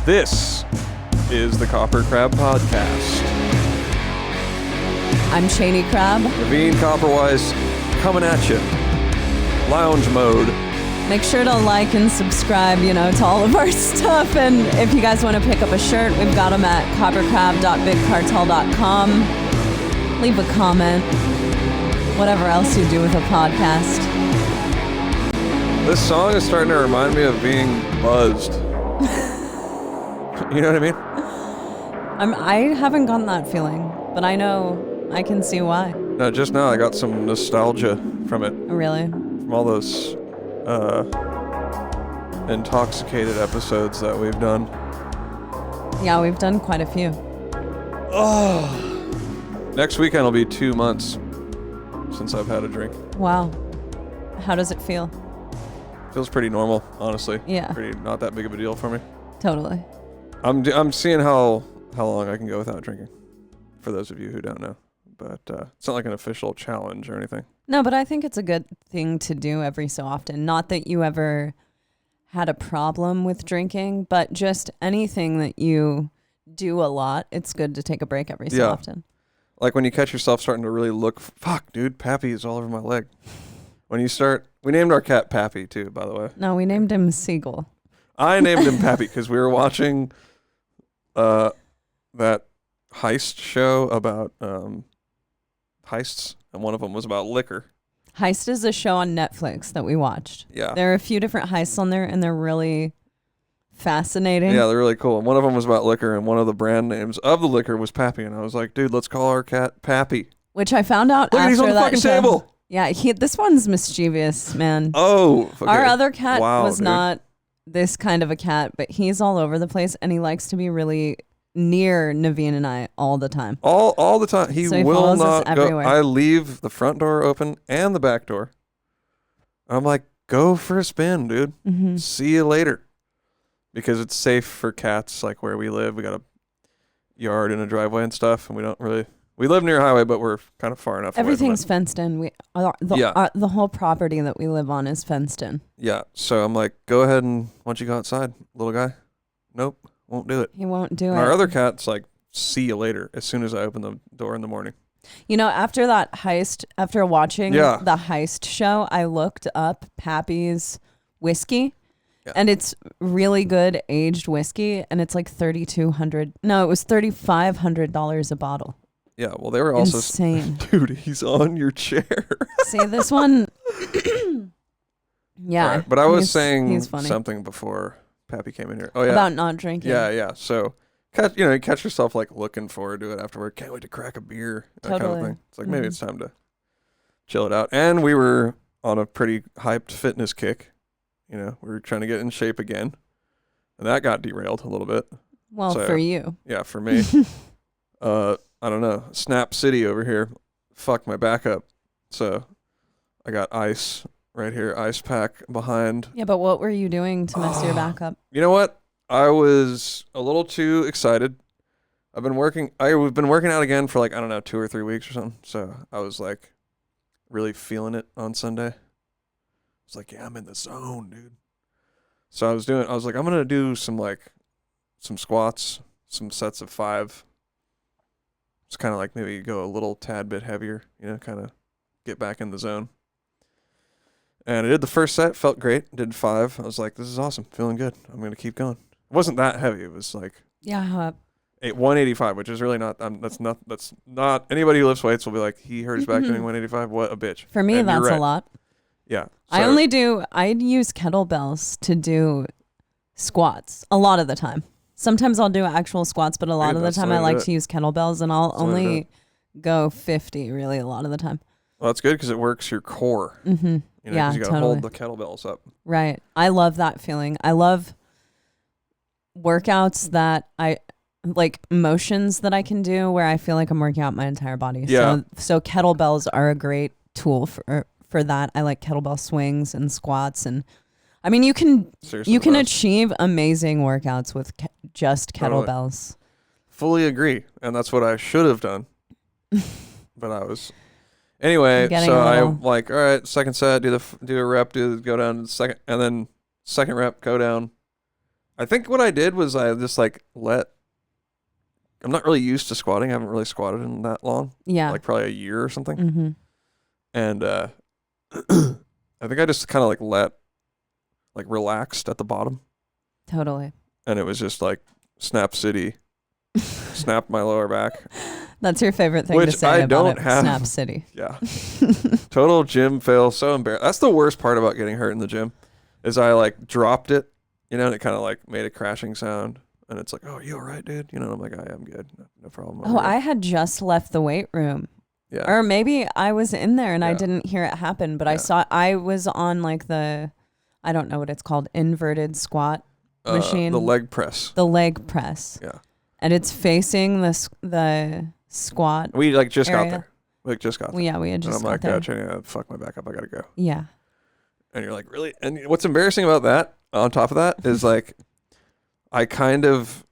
This is the KoperCrabb Podcast. I'm Cheney Crab. Navene Copperwise coming at you. Lounge mode. Make sure to like and subscribe, to all of our stuff. And if you guys want to pick up a shirt, we've got them at kopercrabb.bigcartel.com. Leave a comment. Whatever else you do with a podcast. This song is starting to remind me of being buzzed. You know what I mean? I haven't gotten that feeling, but I know I can see why. No, just now I got some nostalgia from it. Really? From all those intoxicated episodes that we've done. Yeah, we've done quite a few. Oh. Next weekend will be 2 months since I've had a drink. Wow. How does it feel? Feels pretty normal, honestly. Yeah. Pretty not that big of a deal for me. Totally. I'm seeing how long I can go without drinking. For those of you who don't know, but it's not like an official challenge or anything. No, but I think it's a good thing to do every so often. Not that you ever had a problem with drinking, but just anything that you do a lot, it's good to take a break every so often. Like when you catch yourself starting to really look, fuck, dude, Pappy is all over my leg. When you start, we named our cat Pappy too, by the way. No, we named him Seagull. I named him Pappy because we were watching that heist show about heists, and one of them was about liquor. Heist is a show on Netflix that we watched. Yeah. There are a few different heists on there, and they're really fascinating. Yeah, they're really cool. And one of them was about liquor, and one of the brand names of the liquor was Pappy. And I was like, dude, let's call our cat Pappy. Which I found out Look, after he's on the that fucking show. table. Yeah, this one's mischievous, man. Oh, okay. Our other cat was dude. not this kind of a cat, but he's all over the place, and he likes to be really near Navene and I all the time. All the time. He so will not go. Everywhere. I leave the front door open and the back door. I'm like, go for a spin, dude. Mm-hmm. See you later. Because it's safe for cats, like where we live. We got a yard and a driveway and stuff, and we live near a highway, but we're kind of far enough Everything's away from fenced in. The whole property that we live on is fenced in. Yeah, so I'm like, go ahead and why don't you go outside, little guy? Nope, won't do it. He won't do it. Our other cat's like, see you later as soon as I open the door in the morning. After that heist, after watching the heist show, I looked up Pappy's whiskey. Yeah. And it's really good aged whiskey, and it's like $3,200. No, it was $3,500 a bottle. Yeah, well, they were also insane. Dude, he's on your chair. See, this one. Yeah, right, but I was saying funny. Something before Pappy came in here. Oh yeah, about not drinking. Yeah. So, you catch yourself like looking forward to it afterward. Can't wait to crack a beer. That kind of thing. It's like maybe it's time to chill it out. And we were on a pretty hyped fitness kick. We were trying to get in shape again, and that got derailed a little bit. Well, for you. Yeah, for me. I don't know. Snap City over here fucked my back up. So I got ice right here, ice pack behind. Yeah, but what were you doing to mess your back up? You know what? I was a little too excited. I've been working out again for 2 or 3 weeks or something. So I was like really feeling it on Sunday. It's like, yeah, I'm in the zone, dude. So I was like, I'm going to do some squats, some sets of 5. It's kind of like maybe go a little tad bit heavier, kind of get back in the zone. And I did the first set, felt great. Did 5. I was like, this is awesome, feeling good. I'm going to keep going. It wasn't that heavy. It was like 185, which is really not, that's not, anybody who lifts weights will be like, he hurt his back doing 185. What a bitch. For me, that's a lot. Yeah. So I'd use kettlebells to do squats a lot of the time. Sometimes I'll do actual squats, but a lot of the time I like to use kettlebells, and I'll only go 50 really a lot of the time. Well, that's good because it works your core. Mm-hmm. Yeah, you got to hold the kettlebells up. Right. I love that feeling. I love workouts that I like, motions that I can do where I feel like I'm working out my entire body. Yeah. So kettlebells are a great tool for that. I like kettlebell swings and squats, and I mean, you can achieve amazing workouts with just kettlebells. Totally. Fully agree, and that's what I should have done. But I was anyway. So I'm like, all right, second set, do a rep, go down to the second, and then second rep, go down, I think what I did was I just like I'm not really used to squatting. I haven't really squatted in that long. Yeah. Like probably a year or something. Mm-hmm. And I think I just kind of relaxed at the bottom. Totally. And it was just like Snap City, snapped my lower back. That's your favorite thing to say about it, Snap City. Yeah. Total gym fail. So embarrassed. That's the worst part about getting hurt in the gym is I like dropped it, and it kind of like made a crashing sound. And it's like, oh, you all right, dude? And I'm like, I am good. No problem. Oh, I had just left the weight room. Yeah. Or maybe I was in there and I didn't hear it happen, but I was on like I don't know what it's called, inverted squat machine. The leg press. The leg press. Yeah. And it's facing the squat. We like just area. got there. We just got there. Yeah, we had just got there. And I'm like, Jenny, fuck my back up. I got to go. Yeah. And you're like, really? And what's embarrassing about that, on top of that, is like, I kind of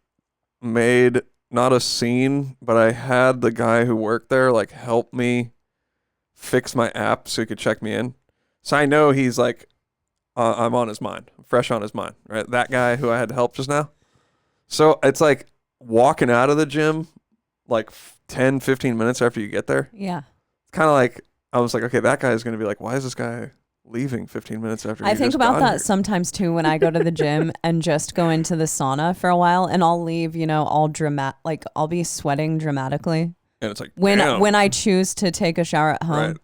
made not a scene, but I had the guy who worked there like help me fix my app so he could check me in. So I know he's like, I'm on his mind, fresh on his mind, right? That guy who I had to help just now. So it's like walking out of the gym like 10, 15 minutes after you get there. Yeah. It's kind of like, I was like, okay, that guy is going to be like, why is this guy leaving 15 minutes after I think about that here? Sometimes too when I go to the gym and just go into the sauna for a while, and I'll leave, all like I'll be sweating dramatically. And it's like, when I choose to take a shower at home. Right.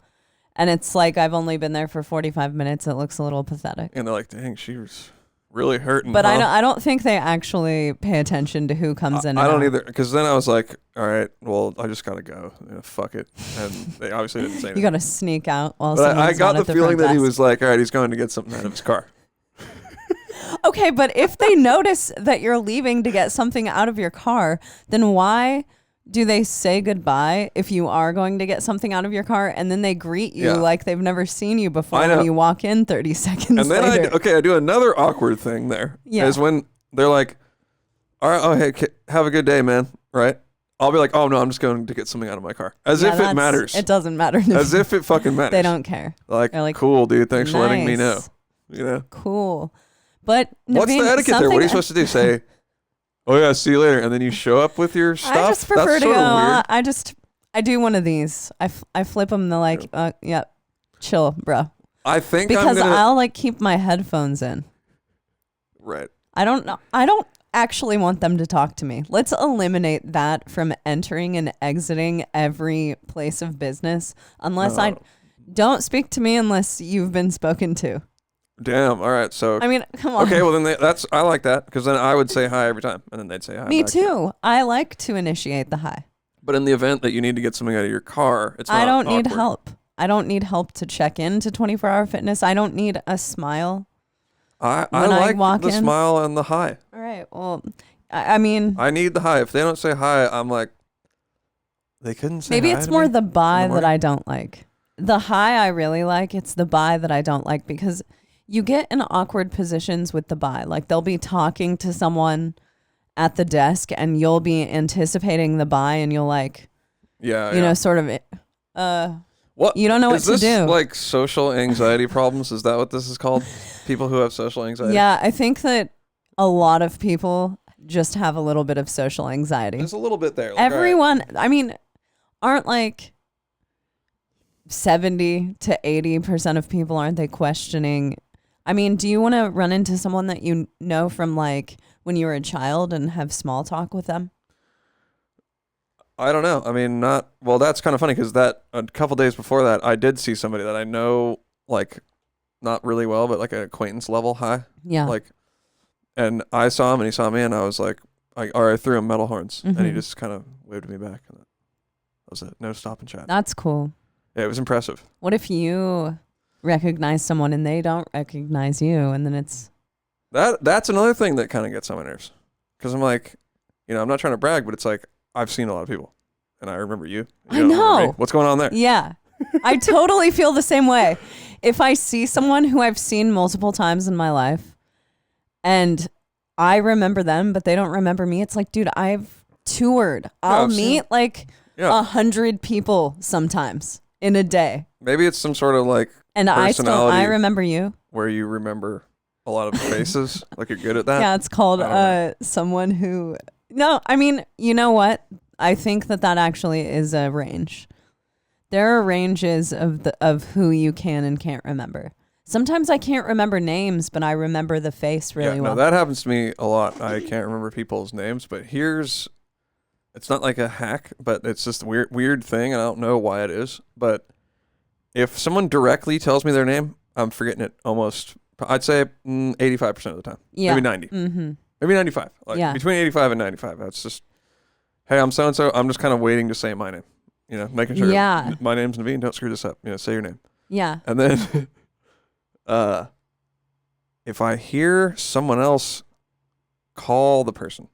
And it's like I've only been there for 45 minutes. It looks a little pathetic. And they're like, dang, she was really hurting. But I don't think they actually pay attention to who comes in. I don't either. Because then I was like, all right, well, I just got to go. Fuck it. And they obviously didn't say anything. You got to sneak out while but someone's I got not the at feeling front that he desk. was like, all right, he's going to get something out of his car. Okay, but if they notice that you're leaving to get something out of your car, then why do they say goodbye if you are going to get something out of your car, and then they greet you like they've never seen you before when you walk in 30 seconds and then later? I do another awkward thing there. Yeah. Is when they're like, all right, oh, hey, have a good day, man, right? I'll be like, oh, no, I'm just going to get something out of my car. As if it matters. It doesn't matter. As if it fucking matters. They don't care. Like, cool, dude, thanks for letting me know. Cool. But what's Navene, the etiquette there? What are you supposed to do? Say, oh yeah, see you later, and then you show up with your stuff? I just prefer That's to go. weird. I do one of these. I flip them. Yep, chill, bro. I think because I'll like keep my headphones in. Right. I don't actually want them to talk to me. Let's eliminate that from entering and exiting every place of business. Don't speak to me unless you've been spoken to. Damn. All right. So I mean, come on. Okay. Well, then I like that because then I would say hi every time, and then they'd say hi. Me too. I like to initiate the hi. But in the event that you need to get something out of your car, it's not I don't awkward. need help. I don't need help to check into 24-hour fitness. I don't need a smile. I like the smile and the hi. All right. Well, I mean, I need the hi. If they don't say hi, I'm like, they couldn't say. Maybe hi it's to more me the bye that I don't like. The hi I really like. It's the bye that I don't like because you get in awkward positions with the bye. Like they'll be talking to someone at the desk and you'll be anticipating the bye and you'll like, sort of, what? You don't know what to do. Is this like social anxiety problems? Is that what this is called? People who have social anxiety? Yeah, I think that a lot of people just have a little bit of social anxiety. There's a little bit there. Like, everyone, right. I mean, aren't like 70 to 80% of people, aren't they questioning? I mean, do you want to run into someone that you know from like when you were a child and have small talk with them? I don't know. I mean, that's kind of funny because that a couple days before that, I did see somebody that I know, like, not really well, but like an acquaintance level high. Yeah. Like, and I saw him and he saw me and I was like, I threw him metal horns and he just kind of waved me back. And that was it. No stop and chat. That's cool. Yeah, it was impressive. What if you recognize someone and they don't recognize you and then it's... That's another thing that kind of gets on my nerves. Because I'm like, I'm not trying to brag, but it's like, I've seen a lot of people, and I remember you. I know. What's going on there? Yeah. I totally feel the same way. If I see someone who I've seen multiple times in my life, and I remember them, but they don't remember me, it's like, dude, I've toured. I'll meet like 100 people sometimes in a day. Maybe it's some sort of like and I remember you. Where you remember a lot of faces. Like you're good at that. Yeah, it's called someone who. No, I mean, you know what? I think that actually is a range. There are ranges of who you can and can't remember. Sometimes I can't remember names, but I remember the face really well. No, that happens to me a lot. I can't remember people's names, but it's not like a hack, but it's just a weird thing, and I don't know why it is. But if someone directly tells me their name, I'm forgetting it almost, I'd say 85% of the time. Yeah. Maybe 90. Mm-hmm. Maybe 95. Between 85 and 95. That's just, hey, I'm so-and-so. I'm just kind of waiting to say my name. Making sure my name's Navene. Don't screw this up. Say your name. Yeah. And then if I hear someone else call the person,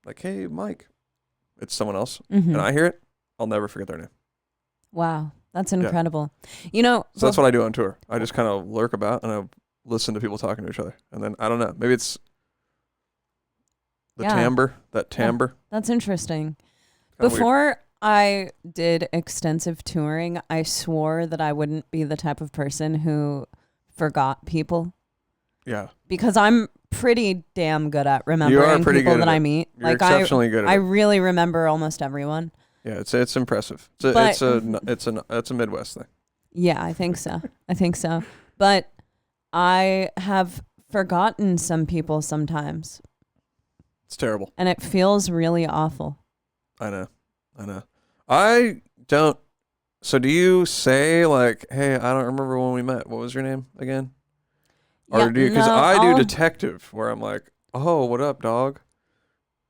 like, hey, Mike, it's someone else, and I hear it, I'll never forget their name. Wow. That's incredible. So that's what I do on tour. I just kind of lurk about and I listen to people talking to each other. And then, I don't know, maybe it's the timbre. Yeah, that's interesting. Before I did extensive touring, I swore that I wouldn't be the type of person who forgot people. Yeah. Because I'm pretty damn good at remembering people that I meet. You're exceptionally good at it. I really remember almost everyone. Yeah, it's impressive. It's a Midwest thing. Yeah, I think so. But I have forgotten some people sometimes. It's terrible. And it feels really awful. I know. I don't. So do you say like, hey, I don't remember when we met. What was your name again? Or do you? Because I do detective, where I'm like, oh, what up, dog?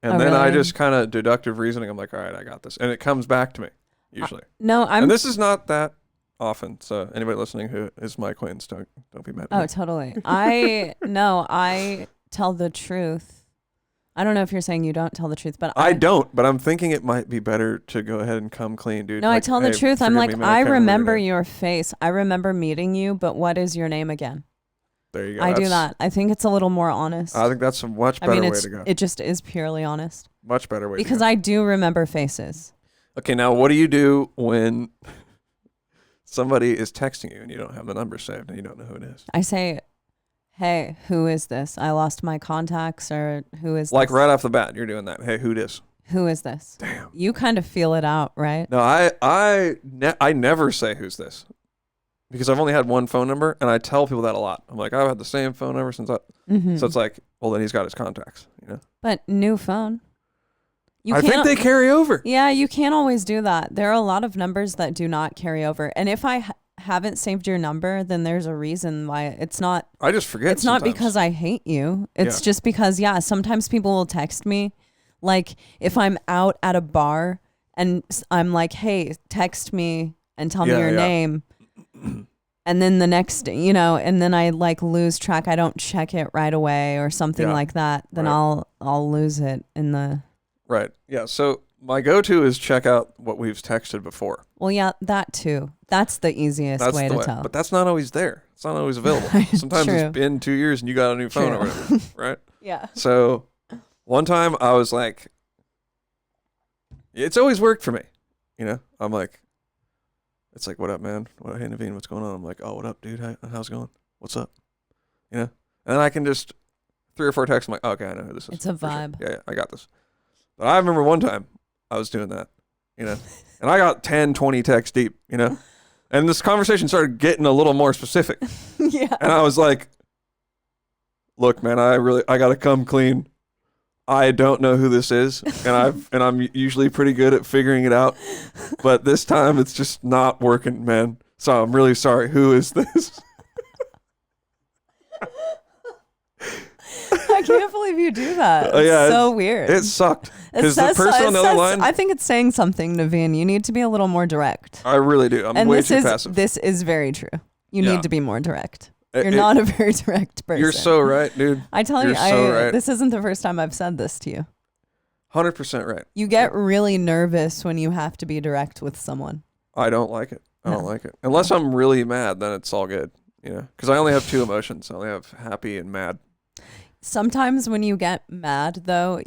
And then really? I just kind of deductive reasoning. I'm like, all right, I got this, and it comes back to me usually. And this is not that often. So anybody listening who is my acquaintance, don't be mad at me. Oh, totally. I tell the truth. I don't know if you're saying you don't tell the truth, but I don't. But I'm thinking it might be better to go ahead and come clean, dude. No, I tell the truth. I'm like, I remember your face. I remember meeting you, but what is your name again? There you go. I do that. I think it's a little more honest. I think that's a much better way to go. It just is purely honest. Much better way because to go. I do remember faces. Okay, now what do you do when somebody is texting you and you don't have the number saved and you don't know who it is? I say, hey, who is this? I lost my contacts, or who is like this? Right off the bat, you're doing that. Hey, who this? Who is this? Damn. You kind of feel it out, right? No, I never say who's this. Because I've only had one phone number, and I tell people that a lot. I'm like, I've had the same phone number since So it's like, well, then he's got his contacts, But new phone. I think they carry over. Yeah, you can't always do that. There are a lot of numbers that do not carry over. And if I haven't saved your number, then there's a reason why it's not. I just forget It's not because I hate you. It's just because, sometimes people will text me. Like, if I'm out at a bar, and I'm like, hey, text me and tell me your name. And then the next, and then I like lose track. I don't check it right away or something like that. Then I'll lose it in the. Right. Yeah. So my go-to is check out what we've texted before. Well, yeah, that too. That's the easiest way to tell. But that's not always there. It's not always available. Sometimes it's been 2 years and you got a new phone or whatever. Right. Yeah. So one time I was like, it's always worked for me. I'm like, it's like, what up, man? Hey, Navene, what's going on? I'm like, oh, what up, dude? How's it going? What's up? And then I can just 3 or 4 texts. I'm like, okay, I know who this is. It's a vibe. Sure. Yeah, I got this. But I remember one time I was doing that, and I got 10, 20 texts deep, and this conversation started getting a little more specific. Yeah. And I was like, look, man, I got to come clean. I don't know who this is, and I'm usually pretty good at figuring it out, but this time it's just not working, man. So I'm really sorry. Who is this? I can't believe you do that. It's so weird. It sucked. Because the person on the other line, I think it's saying something, Navene. You need to be a little more direct. I really do. I'm way too passive. This is very true. You need to be more direct. You're not a very direct person. You're so right, dude. I tell you, right. This isn't the first time I've said this to you. 100% right. You get really nervous when you have to be direct with someone. I don't like it. I don't like it. Unless I'm really mad, then it's all good. Because I only have 2 emotions. I only have happy and mad. Sometimes when you get mad, though,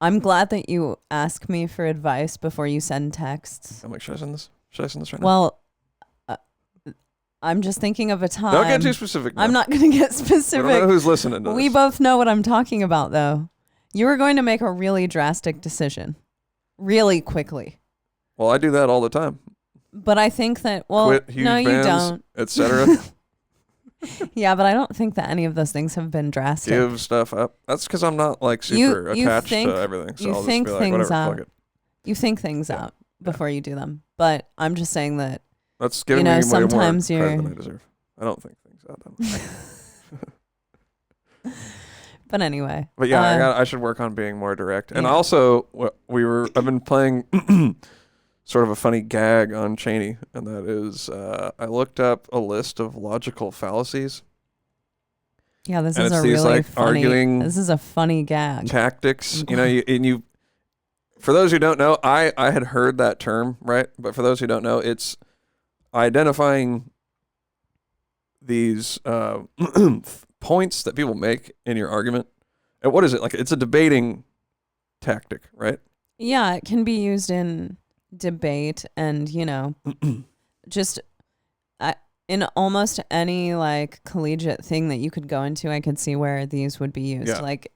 I'm glad that you ask me for advice before you send texts. I'm like, should I send this? Should I send this right now? Well, I'm just thinking of a time. Don't get too specific. I'm not going to get specific. I don't know who's listening to We this. both know what I'm talking about, though. You were going to make a really drastic decision really quickly. Well, I do that all the time. But I think that, well, Quit huge no, you bands, don't. etc. Yeah, but I don't think that any of those things have been drastic. Give stuff up. That's because I'm not like super attached to everything. So I'll just be like, whatever, fuck it. You think things out before you do them. But I'm just saying that, that's giving me sometimes way more credit than I deserve. I don't think things out that much. But anyway. But yeah, I should work on being more direct. And also, I've been playing sort of a funny gag on Cheney, and that is I looked up a list of logical fallacies. Yeah, this is a really funny. Arguing this is a funny gag. Tactics, you. For those who don't know, I had heard that term, right? But for those who don't know, it's identifying these points that people make in your argument. And what is it? Like, it's a debating tactic, right? Yeah, it can be used in debate and, just in almost any like collegiate thing that you could go into, I could see where these would be used. Yeah. Like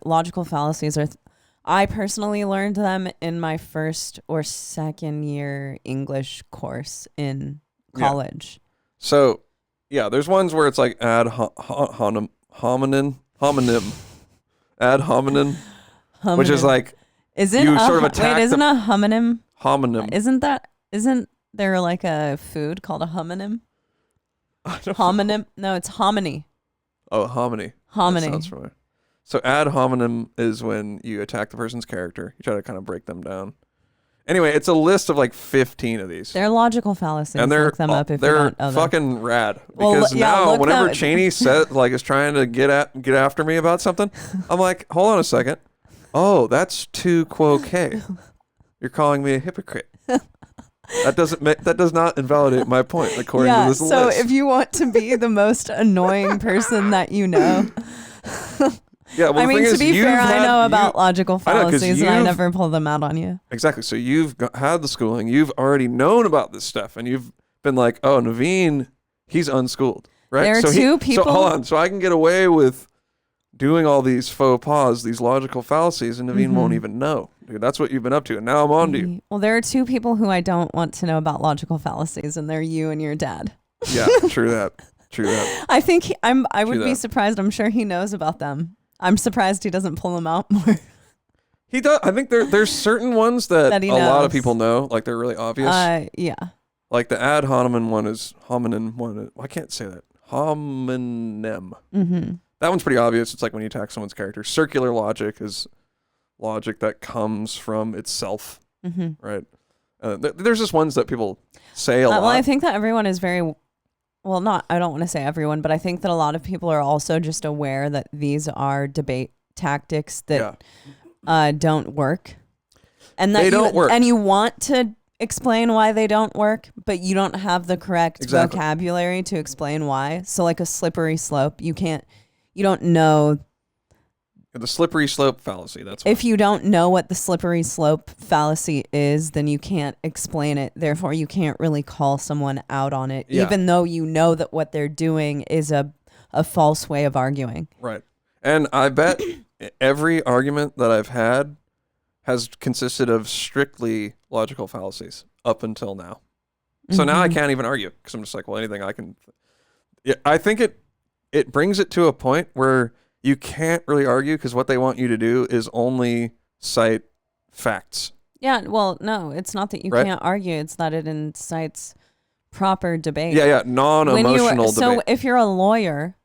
logical fallacies are... I personally learned them in my first or second year English course in college. Yeah. So, yeah, there's ones where it's like ad hominem, ad hominem, which is like isn't you sort of attack. Wait, isn't a homonym? Homonym. Isn't there like a food called a homonym? Homonym? No, it's hominy. Oh, hominy. Hominy. That sounds familiar. So ad hominem is when you attack the person's character. You try to kind of break them down. Anyway, it's a list of like 15 of these. They're logical fallacies. And they're look them up if you don't know them. fucking rad. Because now whenever Cheney is trying to get after me about something, I'm like, hold on a second. Oh, that's too quoque. You're calling me a hypocrite. That does not invalidate my point according to this list. So if you want to be the most annoying person that you know. Yeah, well, I mean, to be fair, I know about logical fallacies and I never pull them out on you. Exactly. So you've had the schooling. You've already known about this stuff. And you've been like, oh, Navene, he's unschooled. Right? There are two people. So hold on. So I can get away with doing all these faux pas, these logical fallacies, and Navene won't even know. Dude, that's what you've been up to. And now I'm on to you. Well, there are two people who I don't want to know about logical fallacies, and they're you and your dad. Yeah, true that. True that. I think I would be surprised. I'm sure he knows about them. I'm surprised he doesn't pull them out more. He does. I think there's certain ones that a lot of people know, like they're really obvious. Yeah. Like the ad hominem one is hominem one. I can't say that. Hominem. Mm-hmm. That one's pretty obvious. It's like when you attack someone's character. Circular logic is logic that comes from itself, right? There's just ones that people say a lot. Well, I think that everyone is very... Well, I don't want to say everyone, but I think that a lot of people are also just aware that these are debate tactics that don't work. And that they don't work. And you want to explain why they don't work, but you don't have the correct vocabulary to explain why. So like a slippery slope, you don't know. The slippery slope fallacy. That's if you don't know what the slippery slope fallacy is, then you can't explain it. Therefore, you can't really call someone out on it, even though you know that what they're doing is a false way of arguing. Right. And I bet every argument that I've had has consisted of strictly logical fallacies up until now. So now I can't even argue because I'm just like, well, anything I can. Yeah, I think it brings it to a point where you can't really argue because what they want you to do is only cite facts. Yeah, well, no, it's not that you can't argue. It's that it incites proper debate. Yeah, non-emotional debate. So if you're a lawyer,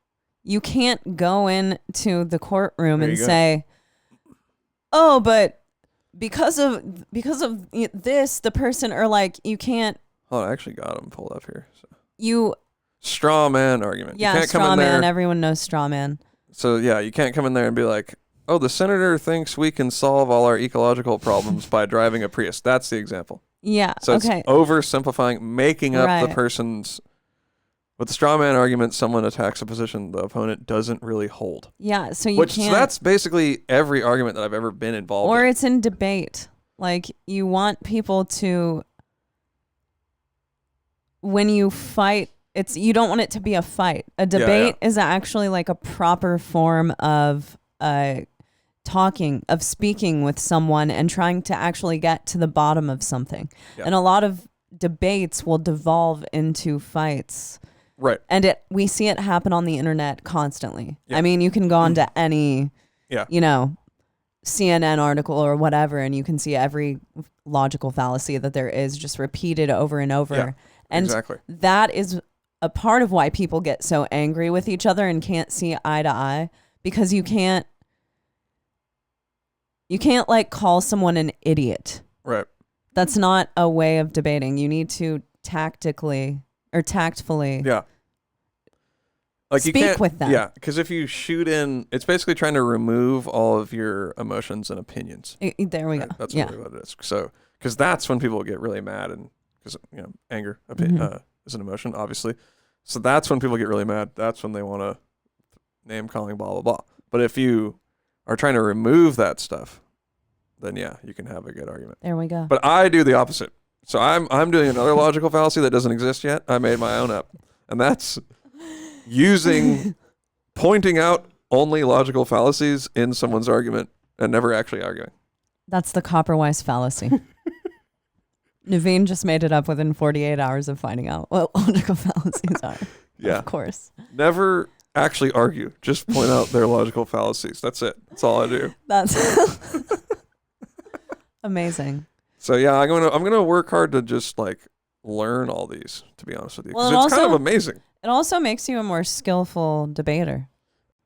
you can't go into the courtroom and say, oh, but because of this, the person, or like, you can't. Oh, I actually got them pulled up here. So. Straw man argument. Yeah, straw man. Everyone knows straw man. So, yeah, you can't come in there and be like, oh, the senator thinks we can solve all our ecological problems by driving a Prius. That's the example. Yeah, so it's oversimplifying, making up the person's... With the straw man argument, someone attacks a position the opponent doesn't really hold. Yeah, so you can't... So that's basically every argument that I've ever been involved in. Or it's in debate. Like, you want people to... When you fight you don't want it to be a fight. A debate is actually like a proper form of speaking with someone and trying to actually get to the bottom of something. Yeah. And a lot of debates will devolve into fights. Right. And we see it happen on the internet constantly. Yeah. I mean, you can go onto any, CNN article or whatever, and you can see every logical fallacy that there is just repeated over and over. Yeah, and exactly. That is a part of why people get so angry with each other and can't see eye to eye, because you can't like call someone an idiot. Right. That's not a way of debating. You need to tactfully. Yeah. Like speak you can't, with them. Yeah, because if you shoot in, it's basically trying to remove all of your emotions and opinions. There we go. That's really what it is. So, because that's when people get really mad, and because anger is an emotion, obviously. So that's when people get really mad. That's when they want to name calling, blah blah blah. But if you are trying to remove that stuff, then you can have a good argument. There we go. But I do the opposite. So I'm doing another logical fallacy that doesn't exist yet. I made my own up, and that's pointing out only logical fallacies in someone's argument and never actually arguing. That's the Copperwise fallacy. Navene just made it up within 48 hours of finding out what logical fallacies are. Yeah. Of course. Never actually argue. Just point out their logical fallacies. That's it. That's all I do. That's amazing. So I'm gonna work hard to just like learn all these, to be honest with you, because it's kind of amazing. It also makes you a more skillful debater.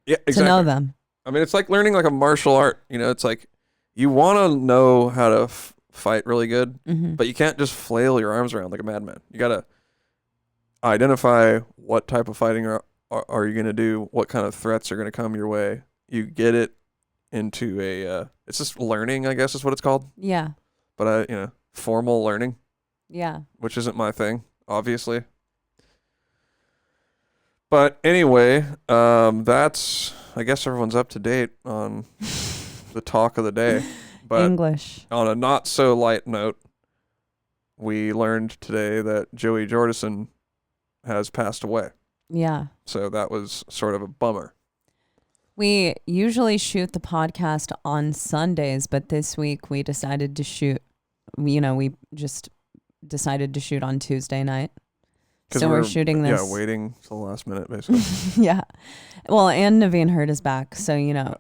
Yeah, exactly. To know them. I mean, it's like learning like a martial art. It's like you want to know how to fight really good, but you can't just flail your arms around like a madman. You got to identify what type of fighting are you going to do, what kind of threats are going to come your way. You get it into it's just learning, I guess is what it's called. Yeah. But formal learning. Yeah. Which isn't my thing, obviously. But anyway, that's, I guess everyone's up to date on the talk of the day. But English. On a not so light note, we learned today that Joey Jordison has passed away. Yeah. So that was sort of a bummer. We usually shoot the podcast on Sundays, but this week we decided to shoot, we just decided to shoot on Tuesday night. So we're shooting this. Yeah, waiting till the last minute, basically. Yeah. Well, and Navene hurt his back. So,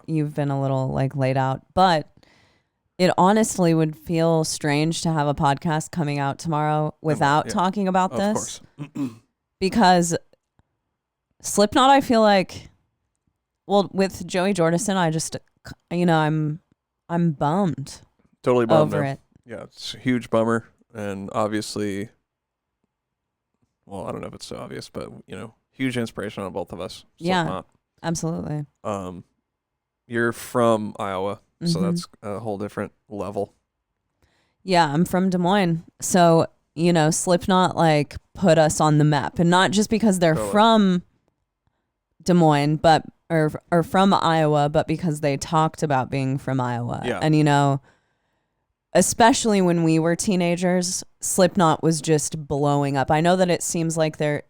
you've been a little like laid out. But it honestly would feel strange to have a podcast coming out tomorrow without talking about this. Of course. Because Slipknot, I feel like, well, with Joey Jordison, I just, I'm bummed. Totally bummed over it. Yeah, it's a huge bummer. And obviously, well, I don't know if it's so obvious, but, huge inspiration on both of us. Slipknot. Yeah, absolutely. You're from Iowa, so that's a whole different level. Yeah, I'm from Des Moines. So, Slipknot like put us on the map, and not just because they're from Des Moines, but or from Iowa, but because they talked about being from Iowa. Yeah. And especially when we were teenagers, Slipknot was just blowing up. I know that it seems like they're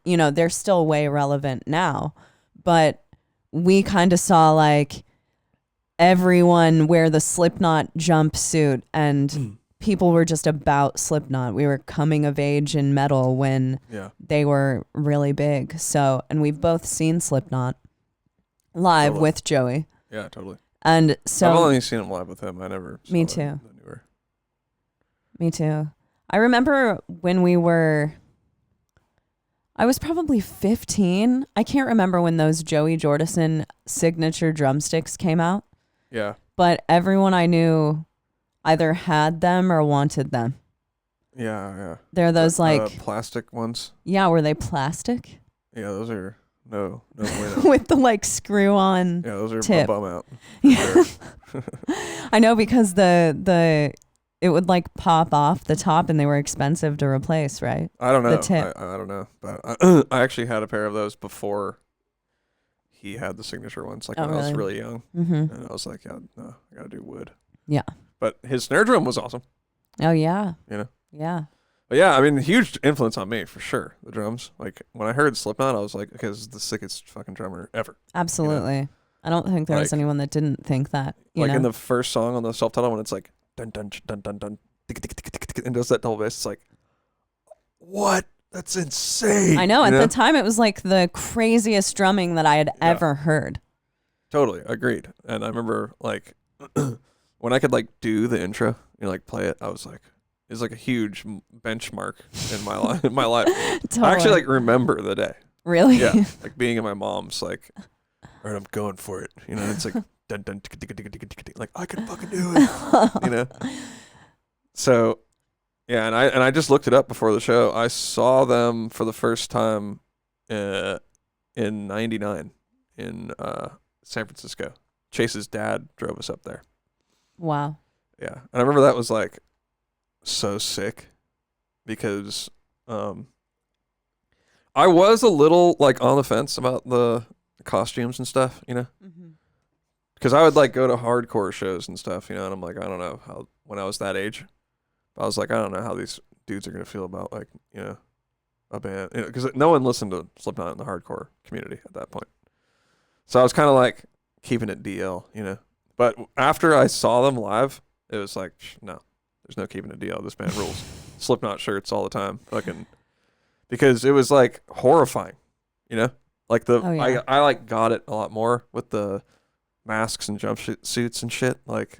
still way relevant now, but we kind of saw like everyone wear the Slipknot jumpsuit, and people were just about Slipknot. We were coming of age in metal when they were really big. So, and we've both seen Slipknot live with Joey. Yeah, totally. And so I've only seen him live with him. I never saw Me too. Me too. I remember when I was probably 15. I can't remember when those Joey Jordison signature drumsticks came out. Yeah. But everyone I knew either had them or wanted them. Yeah. They're those plastic ones. Yeah, were they plastic? Yeah, those are no way. With the screw on. Yeah, those are tip. Bum out. Yeah. I know, because it would pop off the top, and they were expensive to replace, right? I don't know. The tip. I don't know, but I actually had a pair of those before he had the signature ones. When I was really young, and I was like, I gotta do wood. Yeah. But his snare drum was awesome. Oh yeah. Yeah. But But yeah, I mean, huge influence on me for sure. The drums. Like when I heard Slipknot, I was like, okay, this is the sickest fucking drummer ever. Absolutely. You know? I don't think there was anyone that didn't think that. You know? In the first song on the self-titled, when it's like dun dun dun dun dun, and does that double bass, it's like, what? That's insane. I know. At the time, it was like the craziest drumming that I had ever heard. Totally agreed. And I remember like when I could like do the intro, like play it, I was like, it's like a huge benchmark in my life. In my life, totally. I actually like remember the day. Really? Yeah, like being in my mom's like, all right, I'm going for it. It's like dun dun like I can fucking do it. So, yeah, and I just looked it up before the show. I saw them for the first time in '99 in San Francisco. Chase's dad drove us up there. Wow. Yeah, and I remember that was like so sick because I was a little like on the fence about the costumes and stuff, because I would like go to hardcore shows and stuff, and I'm like, I don't know how, when I was that age, I was like, I don't know how these dudes are gonna feel about like a band, because no one listened to Slipknot in the hardcore community at that point, so I was kind of like keeping it DL, but after I saw them live, it was like, no, there's no keeping it DL. This band rules. Slipknot shirts all the time, fucking, because it was like horrifying, like I like got it a lot more with the masks and jumpsuits and shit, like,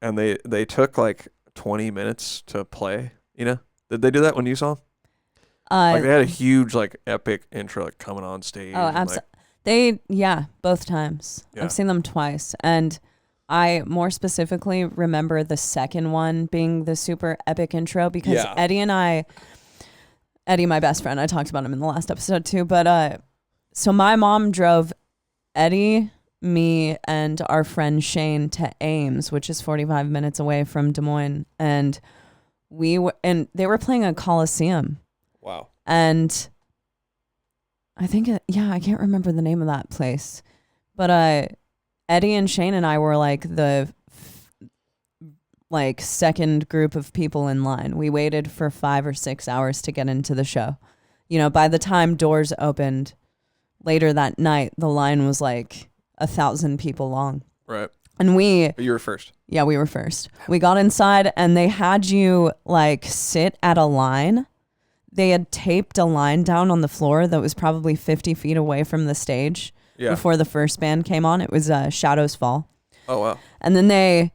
and they took like 20 minutes to play. Did they do that when you saw them? Like they had a huge like epic intro like coming on stage. Oh, absolutely. Both times. Yeah. I've seen them twice, and I more specifically remember the second one being the super epic intro because Eddie, my best friend, I talked about him in the last episode too, but so my mom drove Eddie, me, and our friend Shane to Ames, which is 45 minutes away from Des Moines, and they were playing a Coliseum. Wow. And I think, I can't remember the name of that place, but Eddie and Shane and I were like the second group of people in line. We waited for 5 or 6 hours to get into the show. By the time doors opened later that night, the line was like 1,000 people long. Right. And you were first. Yeah, we were first. We got inside and they had you like sit at a line. They had taped a line down on the floor that was probably 50 feet away from the stage before the first band came on. It was Shadows Fall. Oh, wow. And then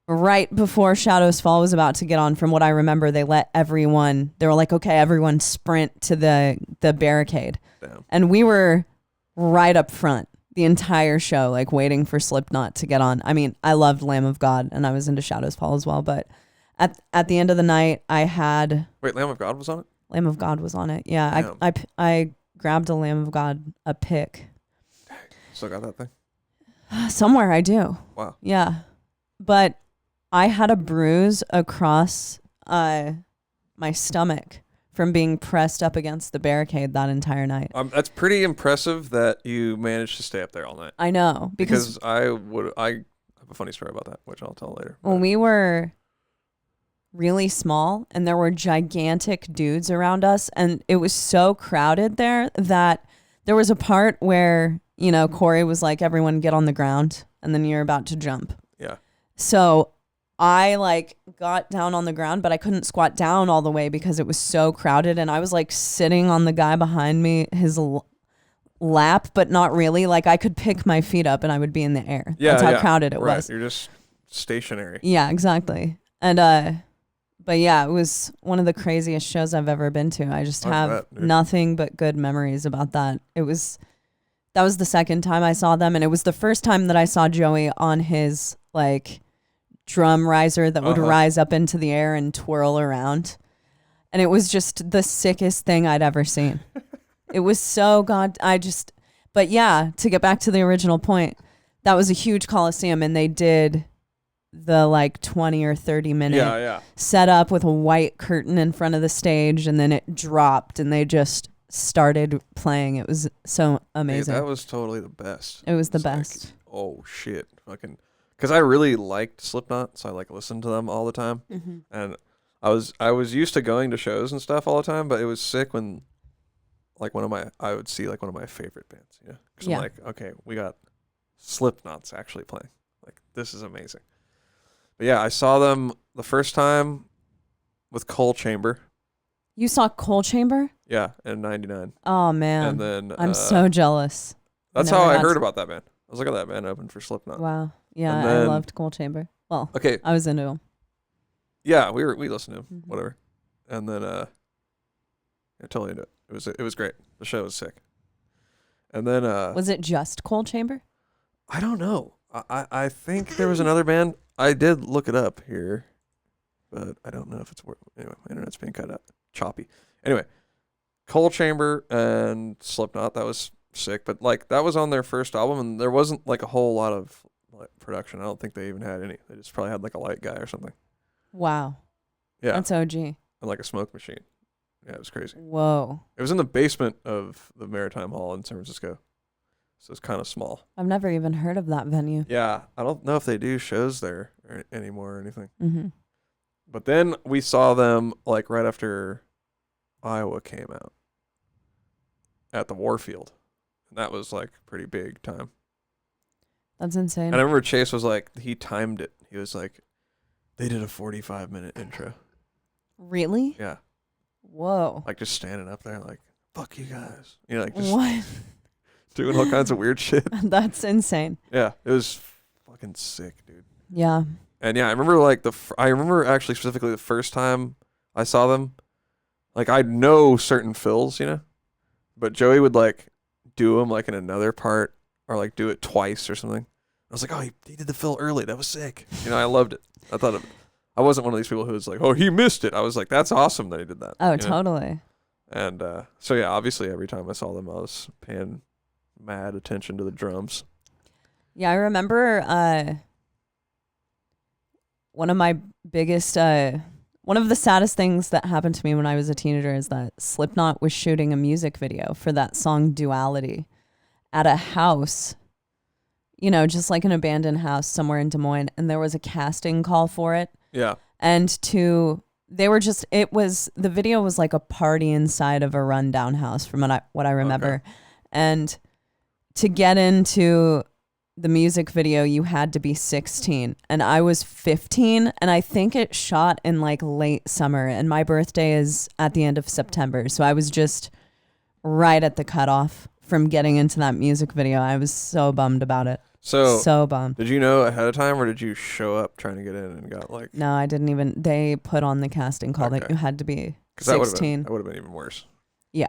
right before Shadows Fall was about to get on, from what I remember, they let everyone, they were like, okay, everyone sprint to the barricade. Damn. And we were right up front the entire show, like waiting for Slipknot to get on. I mean, I loved Lamb of God and I was into Shadows Fall as well, but at the end of the night, I had... Wait, Lamb of God was on it? Lamb of God was on it. Yeah, I grabbed a Lamb of God, a pick. Dang. Still got that thing? Somewhere I do. Wow. Yeah. But I had a bruise across my stomach from being pressed up against the barricade that entire night. That's pretty impressive that you managed to stay up there all night. I know. Because I have a funny story about that, which I'll tell later. When we were really small and there were gigantic dudes around us and it was so crowded there that there was a part where, Corey was like, everyone get on the ground and then you're about to jump. Yeah. So I got down on the ground, but I couldn't squat down all the way because it was so crowded. And I was sitting on the guy behind me, his lap, but not really. I could pick my feet up and I would be in the air. Yeah, that's how crowded it was. You're just stationary. Yeah, exactly. And, but yeah, it was one of the craziest shows I've ever been to. I just have nothing but good memories about that. That was the second time I saw them. And it was the first time that I saw Joey on his drum riser that would rise up into the air and twirl around. And it was just the sickest thing I'd ever seen. It was so but yeah, to get back to the original point, that was a huge Coliseum and they did the 20 or 30 minute set up with a white curtain in front of the stage, and then it dropped and they just started playing. It was so amazing. That was totally the best. It was the best. Oh shit. Fucking, because I really liked Slipknot, so I listened to them all the time. Mm-hmm. And I was used to going to shows and stuff all the time, but it was sick when like I would see like one of my favorite bands, you know, because I'm like, okay, we got Slipknot's actually playing. Like, this is amazing. But yeah, I saw them the first time with Coal Chamber. You saw Coal Chamber? Yeah, in '99. Oh man, and then I'm so jealous. That's how I heard about that band. I was looking at that band open for Slipknot. Wow, yeah, I loved Coal Chamber. Well, okay, I was into them. Yeah, we listened to them, whatever, and then I totally into it. It was great. The show was sick. And then was it just Coal Chamber? I don't know. I think there was another band. I did look it up here, but I don't know if it's anyway. My internet's being cut out, choppy. Anyway, Coal Chamber and Slipknot, that was sick. But like that was on their first album, and there wasn't like a whole lot of like production. I don't think they even had any. They just probably had like a light guy or something. Wow. Yeah. That's OG. And like a smoke machine. Yeah, it was crazy. Whoa. It was in the basement of the Maritime Hall in San Francisco. So it's kind of small. I've never even heard of that venue. Yeah. I don't know if they do shows there anymore or anything. Mm-hmm. But then we saw them like right after Iowa came out at the Warfield. And that was like pretty big time. That's insane. And I remember Chase was like, he timed it. He was like, they did a 45-minute intro. Really? Yeah. Whoa. Like just standing up there like, fuck you guys. You know, like just what? Doing all kinds of weird shit. That's insane. Yeah. It was fucking sick, dude. Yeah. And yeah, I remember like I remember actually specifically the first time I saw them, like I know certain fills, you know, but Joey would like do them like in another part or like do it twice or something. I was like, oh, he did the fill early. That was sick. You know, I loved it. I wasn't one of these people who was like, oh, he missed it. I was like, that's awesome that he did that. Oh, totally. And so yeah, obviously every time I saw them, I was paying mad attention to the drums. Yeah, I remember one of my biggest, one of the saddest things that happened to me when I was a teenager is that Slipknot was shooting a music video for that song Duality at a house, you know, just like an abandoned house somewhere in Des Moines. And there was a casting call for it. Yeah. And the video was like a party inside of a rundown house from what I remember. Okay. And to get into the music video, you had to be 16 and I was 15 and I think it shot in like late summer and my birthday is at the end of September. So I was just right at the cutoff from getting into that music video. I was so bummed about it. So bummed. Did you know ahead of time or did you show up trying to get in and got like... No, I didn't even... They put on the casting call that you had to be 16. That would have been even worse. Yeah.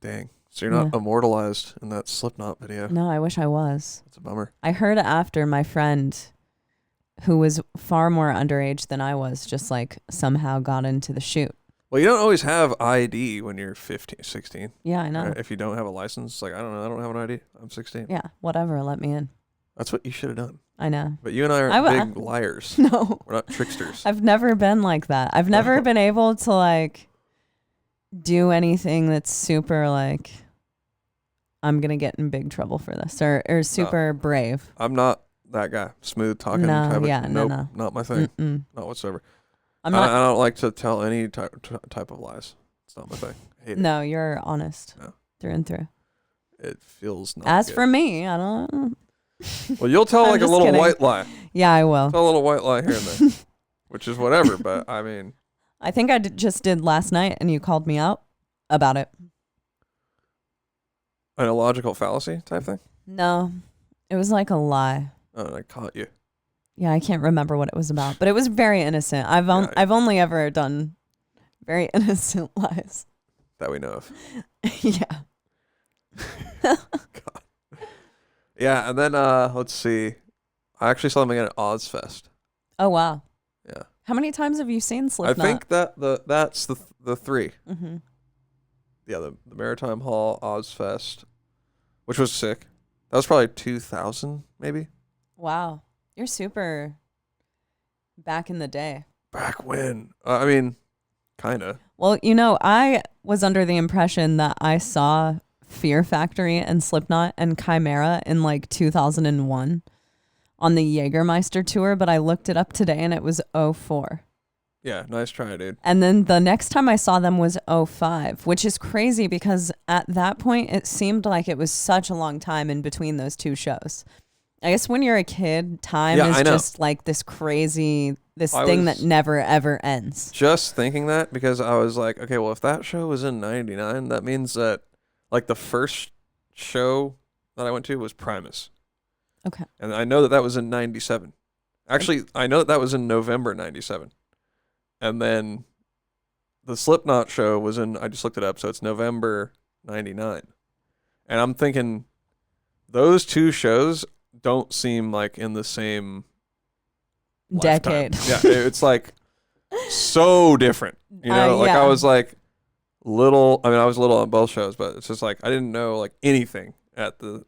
Dang. So you're not immortalized in that Slipknot video. No, I wish I was. That's a bummer. I heard after my friend, who was far more underage than I was, just like somehow got into the shoot. Well, you don't always have ID when you're 15, 16. Yeah, I know. Right? If you don't have a license, like, I don't know, I don't have an ID. I'm 16. Yeah, whatever, let me in. That's what you should have done. I know. But you and I aren't big liars. No. We're not tricksters. I've never been like that. I've never been able to, like, do anything that's super, like, I'm going to get in big trouble for this, or super brave. I'm not that guy. Smooth talking. No, no. Not my thing. Mm-mm. Not whatsoever. I don't like to tell any type of lies. It's not my thing. I hate it. No, you're honest through and through. It feels not As good. For me, I don't. Well, you'll tell like a little white lie. Yeah, I will. Tell a little white lie here and there, which is whatever. But I mean, I think I just did last night, and you called me out about it. An illogical fallacy type thing? No, it was like a lie. Oh, I caught you. Yeah, I can't remember what it was about, but it was very innocent. I've only ever done very innocent lies that we know of. Yeah. God. Yeah, and then let's see. I actually saw them again at Ozzfest. Oh wow. Yeah. How many times have you seen Slipknot? I think that's the three. Mm-hmm. Yeah, the Maritime Hall, Ozzfest, which was sick. That was probably 2000, maybe. Wow. You're super back in the day. Back when? I mean, kind of. Well, you know, I was under the impression that I saw Fear Factory and Slipknot and Chimera in like 2001 on the Jägermeister tour, but I looked it up today and it was 2004. Yeah, nice try, dude. And then the next time I saw them was 2005, which is crazy because at that point it seemed like it was such a long time in between those two shows. I guess when you're a kid, time is just like this crazy, thing that never ever ends. Just thinking that because I was like, okay, well, if that show was in 99, that means that like the first show that I went to was Primus. Okay. And I know that was in 97. Actually, I know that was in November 97. And then the Slipknot show was I just looked it up, so it's November 99. And I'm thinking those two shows don't seem like in the same decade. Yeah, it's like so different. You know, I was like little, I was little on both shows, but it's just like I didn't know like anything at the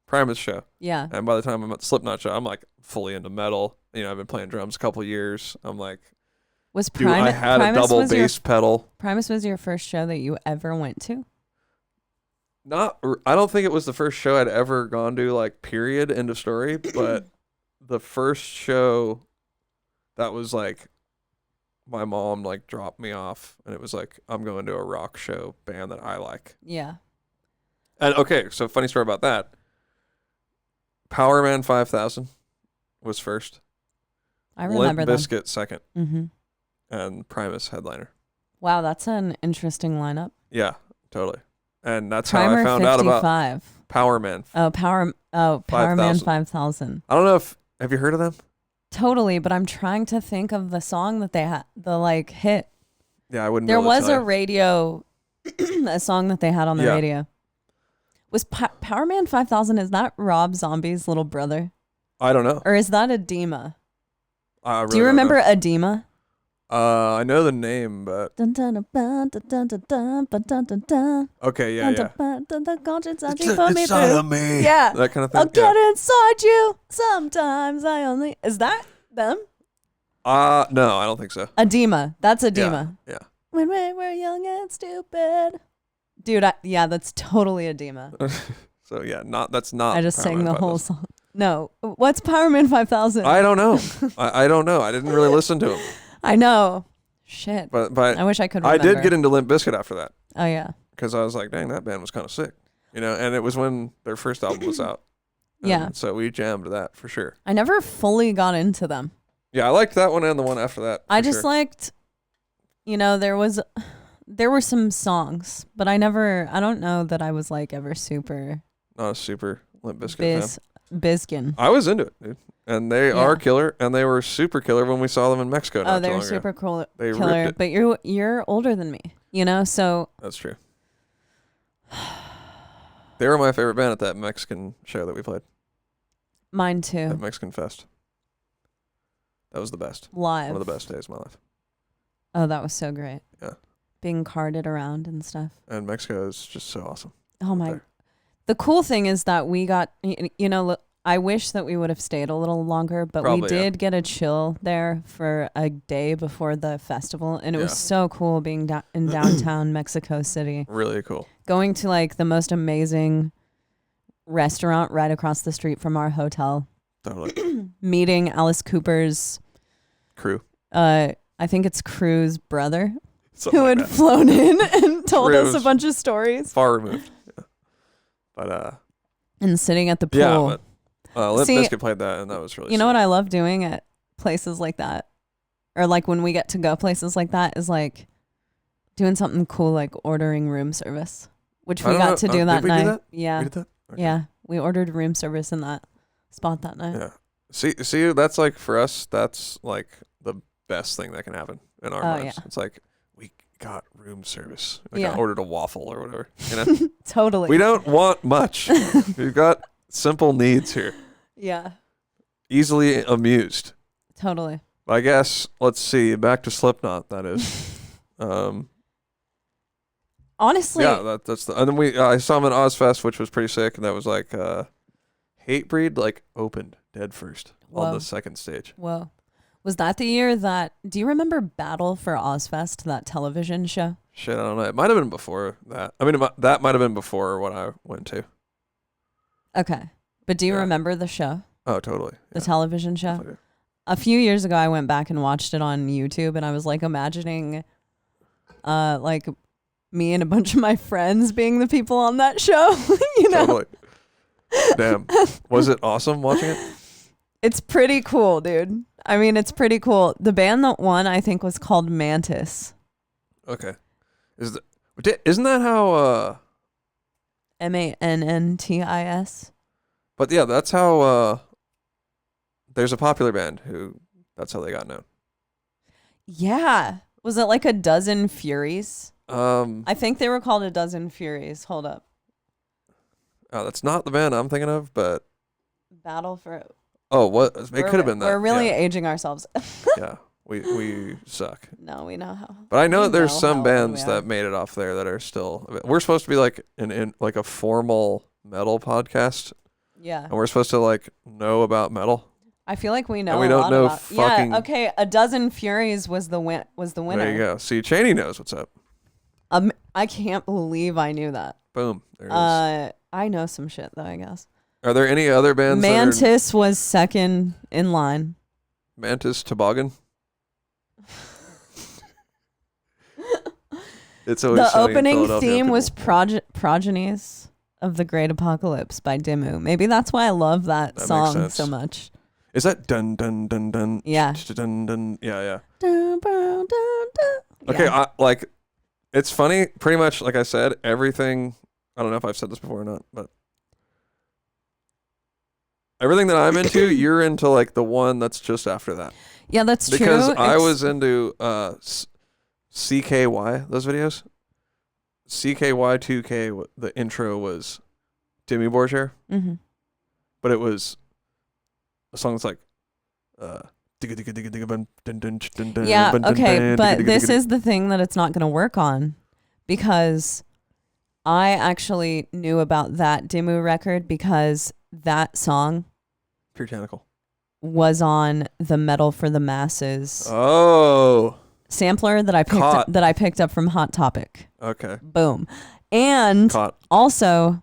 Primus show. Yeah. And by the time I'm at the Slipknot show, I'm like fully into metal. You know, I've been playing drums a couple years. I'm like, I had a double bass pedal. Primus was your first show that you ever went to? I don't think it was the first show I'd ever gone to, like, period, end of story. But the first show that was like, my mom like dropped me off, and it was like, I'm going to a rock show band that I like. Yeah. And okay, so funny story about that. Power Man 5000 was first. I remember that. Limp Bizkit second. Mm-hmm. And Primus headliner. Wow, that's an interesting lineup. Yeah, totally. And that's Primer how I found 55. out about Power Man. Power Man 5000. I don't know have you heard of them? Totally, but I'm trying to think of the song that they had, the like hit. Yeah, I wouldn't. There was a radio, a song that they had on the radio. Was Power Man 5000? Is that Rob Zombie's little brother? I don't know. Or is that Edema? Really do you remember Edema? I know the name, but okay, yeah. It's of me. Yeah, that kind of thing. I'll get inside you. Sometimes I only. Is that them? No, I don't think so. Edema. That's Edema. Yeah. When we were young and stupid. Dude, that's totally Edema. So yeah, that's not. I just sang the whole song. No, what's Power Man 5000? I don't know. I don't know. I didn't really listen to him. I know. Shit. But I wish I could remember. I did get into Limp Bizkit after that. Oh, yeah. Because I was like, dang, that band was kind of sick. You know, and it was when their first album was out. Yeah. So we jammed to that for sure. I never fully got into them. Yeah, I liked that one and the one after that. I just liked, there were some songs, but I don't know that I was like ever super. Not a super Limp Bizkit fan. Bizkin. I was into it, dude. And they are killer, and they were super killer when we saw them in Mexico. Oh, they were super cool, they killer. Ripped it. But you're older than me, so. That's true. They were my favorite band at that Mexican show that we played. Mine too. At Mexican Fest. That was the best. Live. One of the best days of my life. Oh, that was so great. Yeah. Being carted around and stuff. And Mexico is just so awesome. Oh my. The cool thing is that we got, I wish that we would have stayed a little longer, but we did get a chill there for a day before the festival. And it was so cool being in downtown Mexico City. Really cool. Going to like the most amazing restaurant right across the street from our hotel. Totally. Meeting Alice Cooper's crew. I think it's crew's brother. Something who had flown in and told us a bunch of stories. Far removed. Yeah. But and sitting at the pool. Yeah, but Limp Bizkit played that, and that was really. You know what I love doing at places like that, or like when we get to go places like that, is like doing something cool, like ordering room service, which we got to do that night. Do that? Yeah, we did that? Okay. Yeah, we ordered room service in that spot that night. Yeah. See, that's like for us, that's like the best thing that can happen in our lives. Yeah. It's like we got room service. Like I ordered a waffle or whatever. Totally. We don't want much. We've got simple needs here. Yeah. Easily amused. Totally. I guess let's see. Back to Slipknot. That is. Honestly. Yeah, that's the. And then I saw them at Ozzfest, which was pretty sick, and that was like Hatebreed like opened dead first on the second stage. Whoa. Was that the year that, do you remember Battle for Ozzfest, that television show? Shit, I don't know. It might have been before that. I mean, that might have been before what I went to. Okay. But do you remember the show? Oh, totally. The television show? A few years ago, I went back and watched it on YouTube, and I was like imagining, like me and a bunch of my friends being the people on that show. You know? Totally. Damn. Was it awesome watching it? It's pretty cool, dude. I mean, it's pretty cool. The band that won, I think, was called Mantis. Okay. Isn't that how... Manntis? But yeah, that's how... there's a popular band who... That's how they got known. Yeah. Was it like a Dozen Furies? I think they were called a Dozen Furies. Hold up. Oh, that's not the band I'm thinking of, but... Battle for... Oh, what? It could have been that. We're really aging ourselves. Yeah, we suck. No, we know how. But I know that there's some bands that made it off there that are still... We're supposed to be like in like a formal metal podcast. Yeah. And we're supposed to like know about metal. I feel like we know. And we don't know fucking... Yeah, okay. A Dozen Furies was the winner. There you go. See, Cheney knows what's up. I can't believe I knew that. Boom. There it is. I know some shit though, I guess. Are there any other bands? Mantis was second in line. Mantis Toboggan. It's always the opening theme was Progenies of the Great Apocalypse by Dimmu. Maybe that's why I love that song so much. Is that dun dun dun dun? Yeah. Dun dun. Yeah. Dun, dun, dun, dun. Okay, Yeah. It's funny. Pretty much, like I said, everything. I don't know if I've said this before or not, but everything that I'm into, you're into like the one that's just after that. Yeah, that's true. Because I was into CKY, those videos. CKY2K, the intro was Demi Borgir. Mm-hmm. But it was a song that's like... yeah, okay, but this is the thing that it's not going to work on. Because I actually knew about that Dimmu record because that song... Puritanical. Was on the Metal for the Masses. Oh. Sampler that I picked up from Hot Topic. Okay. Boom. And also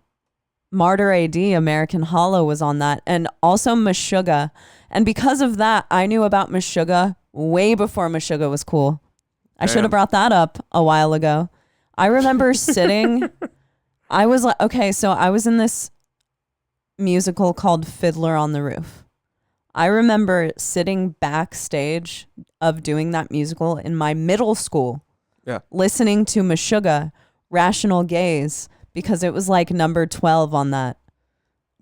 Martyr AD, American Hollow was on that, and also Meshuggah. And because of that, I knew about Meshuggah way before Meshuggah was cool. I should have brought that up a while ago. I remember sitting I was like, okay, so I was in this musical called Fiddler on the Roof. I remember sitting backstage of doing that musical in my middle school, listening to Meshuggah, Rational Gaze, because it was like number 12 on that.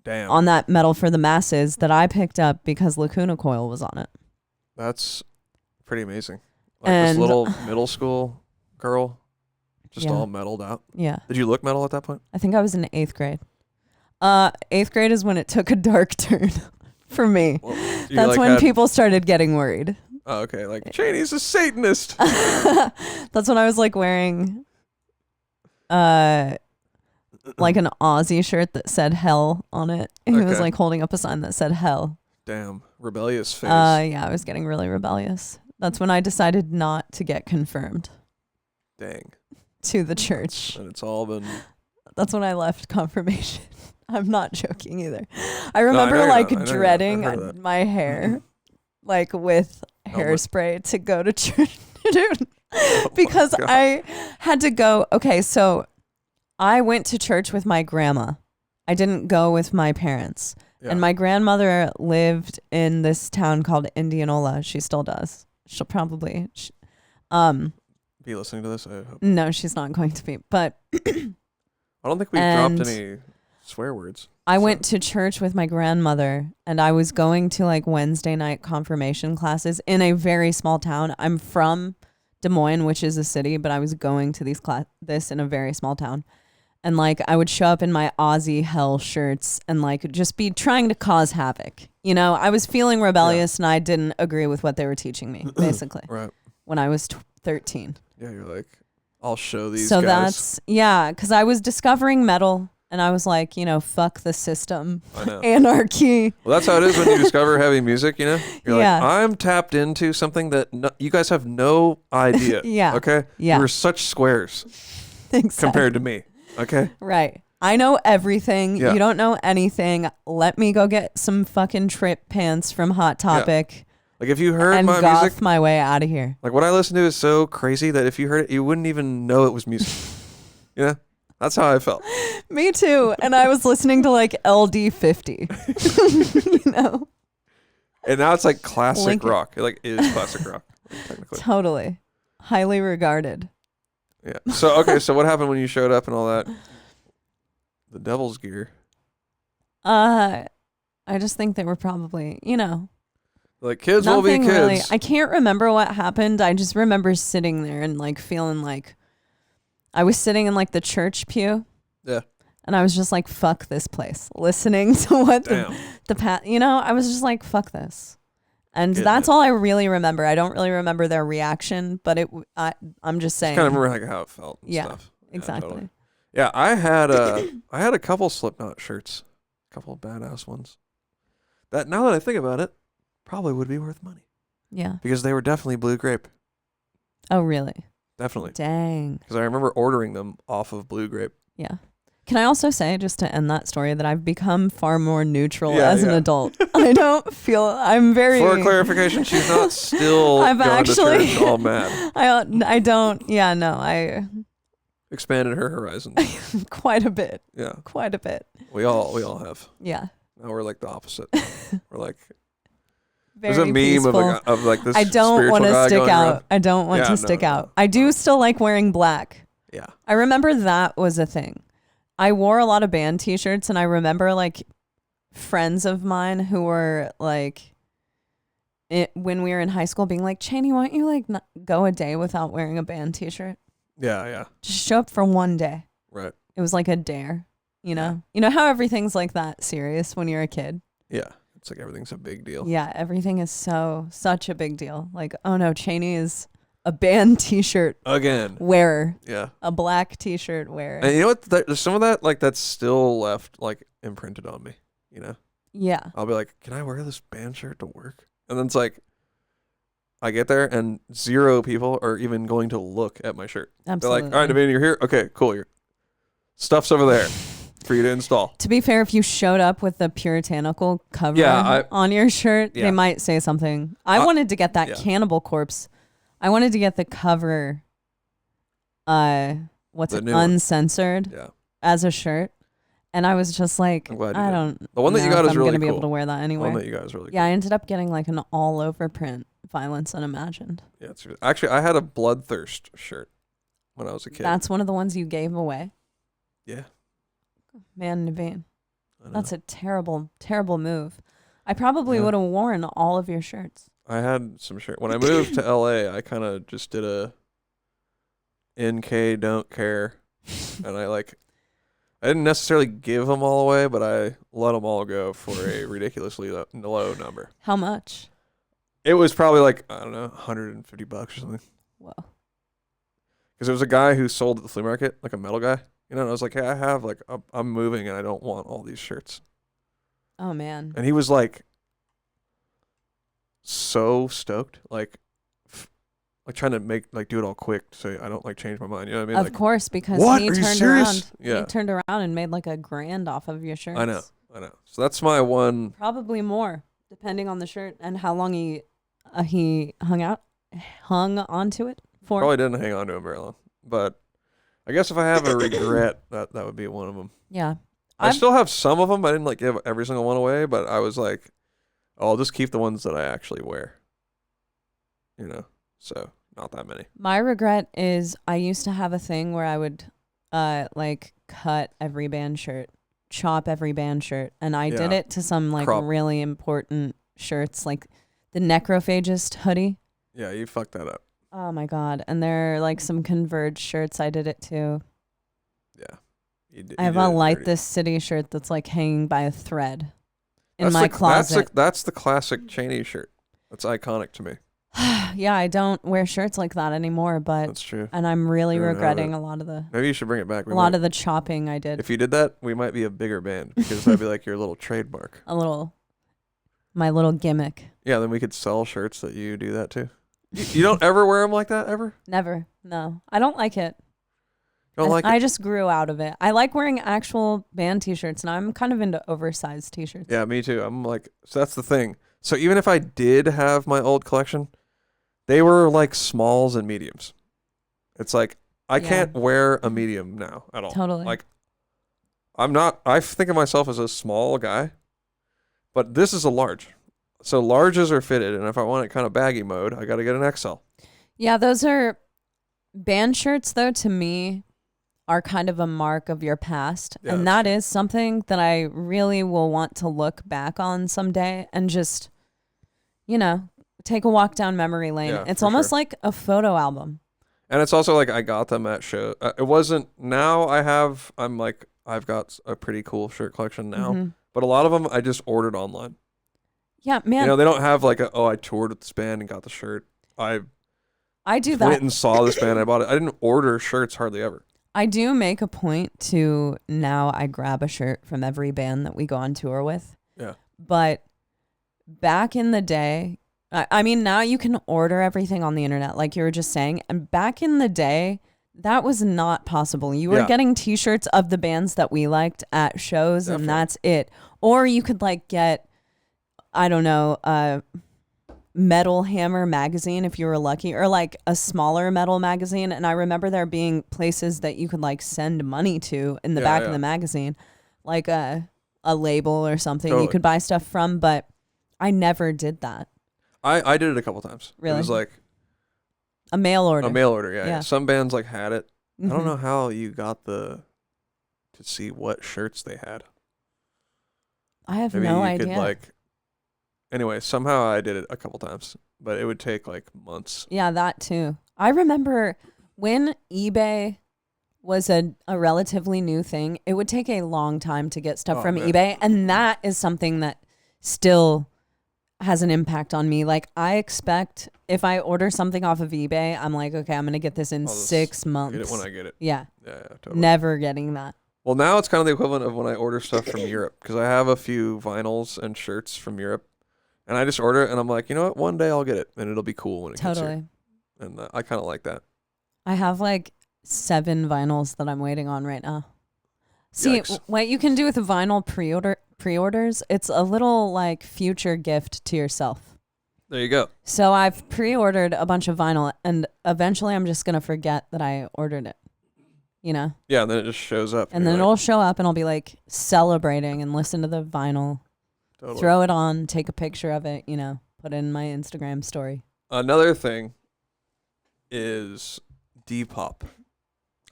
Damn. On that Metal for the Masses that I picked up because Lacuna Coil was on it. That's pretty amazing. Like this little middle school girl, just all metaled out. Yeah. Did you look metal at that point? I think I was in 8th grade. 8th grade is when it took a dark turn. For me. Well, that's when people started getting worried. Oh, okay. Like, Cheney's a Satanist. That's when I was like wearing like an Aussie shirt that said hell on it. He was like holding up a sign that said hell. Damn. Rebellious face. Yeah, I was getting really rebellious. That's when I decided not to get confirmed. Dang. To the church. And it's all been... That's when I left confirmation. I'm not joking either. I remember dreading my hair, like with hairspray to go to church, dude, because I had to go. Okay, so I went to church with my grandma. I didn't go with my parents. Yeah. And my grandmother lived in this town called Indianola. She still does. She'll probably be listening to this, I hope. No, she's not going to be. But I don't think we've dropped any swear words. I went to church with my grandmother, and I was going to like Wednesday night confirmation classes in a very small town. I'm from Des Moines, which is a city, but I was going to this in a very small town. And like I would show up in my Aussie hell shirts and like just be trying to cause havoc. You know, I was feeling rebellious and I didn't agree with what they were teaching me, basically. Right. When I was 13. Yeah, you're like, I'll show these guys. So that's, because I was discovering metal. And I was like, you know, fuck the system. Anarchy. Well, that's how it is when you discover heavy music, you know? You're like, I'm tapped into something that you guys have no idea. Okay? Yeah. You're such squares compared to me. Okay? Right. I know everything. Yeah. You don't know anything. Let me go get some fucking trip pants from Hot Topic. Like if you heard and my goth music, my way out of here. like what I listen to is so crazy that if you heard it, you wouldn't even know it was music. You know, that's how I felt. Me too. And I was listening to like LD50. You know. And now it's like classic rock. It like is classic rock, technically. Totally. Highly regarded. Yeah. So okay. So what happened when you showed up and all that? The devil's gear. I just think they were probably, you know. Like kids will be kids. Really, I can't remember what happened. I just remember sitting there and like feeling like I was sitting in like the church pew. Yeah. And I was just like, fuck this place. Listening to what you know, I was just like, fuck this. And that's all I really remember. I don't really remember their reaction, but I'm just saying. Kind of remember like how it felt and stuff. Exactly. Totally. Yeah, I had a couple Slipknot shirts. A couple of badass ones. That now that I think about it, probably would be worth money. Yeah. Because they were definitely Blue Grape. Oh, really? Definitely. Dang. Because I remember ordering them off of Blue Grape. Yeah. Can I also say, just to end that story, that I've become far more neutral as an adult. I don't feel, I'm very... For clarification, she's not still going to church all mad. I don't, I... Expanded her horizons. Quite a bit. Yeah. Quite a bit. We all have. Yeah. Now we're like the opposite. We're like... Very There's a meme peaceful. of like this. I don't want to stick out. Around. I don't want to stick out. I do still like wearing black. Yeah. I remember that was a thing. I wore a lot of band t-shirts, and I remember like friends of mine who were like, when we were in high school, being like, Cheney, why don't you like not go a day without wearing a band t-shirt? Yeah. Just show up for one day. Right. It was like a dare, you know? You know how everything's like that serious when you're a kid? Yeah. It's like everything's a big deal. Yeah, everything is such a big deal. Like, oh no, Cheney is a band t-shirt again wearer. Yeah. A black t-shirt wearer. And you know what? There's some of that like that's still left like imprinted on me, you know? Yeah. I'll be like, can I wear this band shirt to work? And then it's like, I get there and 0 people are even going to look at my shirt. Absolutely. They're like, all right, Navene, you're here? Okay, cool. Your stuff's over there for you to install. To be fair, if you showed up with the puritanical cover on your shirt, they might say something. I wanted to get that Cannibal Corpse. I wanted to get the cover, uncensored as a shirt. And I was just like, the one that you got is really cool. I'm going to be able to wear that anyway. The one that you got is really cool. Yeah, I ended up getting like an all over print, Violence Unimagined. Yeah, actually, I had a Bloodthirst shirt when I was a kid. That's one of the ones you gave away. Yeah. Man, Navene. That's a terrible, terrible move. I probably would have worn all of your shirts. I had some shirts. When I moved to LA, I kind of just did a NK don't care. And I didn't necessarily give them all away, but I let them all go for a ridiculously low number. How much? It was probably like, I don't know, $150 or something. Whoa. Because there was a guy who sold at the flea market, like a metal guy. You know, and I was like, hey, I have like, I'm moving and I don't want all these shirts. Oh, man. And he was like, so stoked, like trying to do it all quick so I don't like change my mind. You know what I mean? Of course, because he turned around and made like $1,000 off of your shirts. I know. So that's my one. Probably more, depending on the shirt and how long he hung onto it for. Probably didn't hang on to him very long, but I guess if I have a regret, that would be one of them. Yeah. I still have some of them. I didn't like give every single one away, but I was like, I'll just keep the ones that I actually wear. You know, so not that many. My regret is I used to have a thing where I would cut every band shirt, chop every band shirt, and I did it to some really important shirts, like the Necrophagist hoodie. Yeah, you fucked that up. Oh my God. And there are like some Converge shirts. I did it too. Yeah. I have a Light This City shirt that's like hanging by a thread in my closet. That's the classic Cheney shirt. That's iconic to me. Yeah, I don't wear shirts like that anymore, but that's true. And I'm really regretting a lot of the. Maybe you should bring it back. A lot of the chopping I did. If you did that, we might be a bigger band because that'd be like your little trademark. My little gimmick. Yeah, then we could sell shirts that you do that too. You don't ever wear them like that ever? Never. No, I don't like it. I just grew out of it. I like wearing actual band t-shirts, and I'm kind of into oversized t-shirts. Yeah, me too. I'm like, so that's the thing. So even if I did have my old collection, they were like smalls and mediums. It's like I can't wear a medium now at all. Totally. Like I think of myself as a small guy, but this is a large. So larges are fitted, and if I want it kind of baggy mode, I got to get an XL. Yeah, those are band shirts though, to me, are kind of a mark of your past. Yeah, and that is something that I really will want to look back on someday and just, take a walk down memory lane. Yeah, it's almost like a photo album. And it's also like I got them at show. It wasn't, now I've got a pretty cool shirt collection now, but a lot of them I just ordered online. Yeah, man. They don't have like I toured with this band and got the shirt. I do that. Went and saw this band. I bought it. I didn't order shirts hardly ever. I do make a point to now I grab a shirt from every band that we go on tour with. Yeah. But back in the day, I mean, now you can order everything on the internet, like you were just saying. And back in the day, that was not possible. You were getting T-shirts of the bands that we liked at shows, and that's it. Or you could get, I don't know, Metal Hammer magazine if you were lucky, or like a smaller metal magazine. And I remember there being places that you could send money to in the back of the magazine, like a label or something you could buy stuff from. But I never did that. I did it a couple times. Really? It was like a mail order. A mail order, yeah. Some bands had it. I don't know how you got to see what shirts they had. I have no idea. Anyway, somehow I did it a couple times, but it would take months. Yeah, that too. I remember when eBay was a relatively new thing, it would take a long time to get stuff from eBay. And that is something that still has an impact on me. I expect if I order something off of eBay, I'm like, okay, I'm going to get this in 6 months. Get it when I get it. Yeah. Yeah, totally. Never getting that. Well, now it's kind of the equivalent of when I order stuff from Europe, because I have a few vinyls and shirts from Europe. And I just order it, and I'm like, you know what? One day I'll get it, and it'll be cool when it gets here. And I kind of like that. I have 7 vinyls that I'm waiting on right now. See, what you can do with vinyl pre-orders, it's a little future gift to yourself. There you go. So I've pre-ordered a bunch of vinyl, and eventually I'm just going to forget that I ordered it. Yeah, and then it just shows up. And then it'll show up, and I'll be celebrating and listen to the vinyl. Totally. Throw it on, take a picture of it, put it in my Instagram story. Another thing is Depop.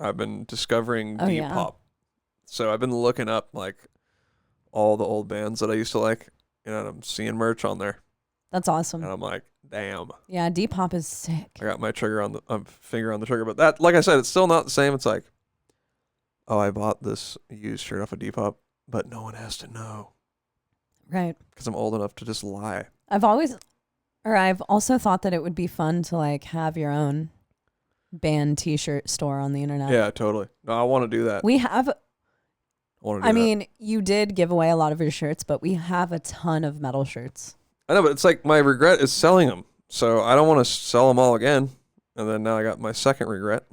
I've been discovering Depop. Yeah. So I've been looking up all the old bands that I used to like, and I'm seeing merch on there. That's awesome. And I'm like, damn. Yeah, Depop is sick. I got my finger on the trigger, but that, like I said, it's still not the same. It's like, oh, I bought this used shirt off of Depop, but no one has to know. Right. Because I'm old enough to just lie. I've also thought that it would be fun to have your own band T-shirt store on the internet. Yeah, totally. No, I want to do that. We have. You did give away a lot of your shirts, but we have a ton of metal shirts. I know, but it's my regret is selling them. So I don't want to sell them all again. And then now I got my second regret.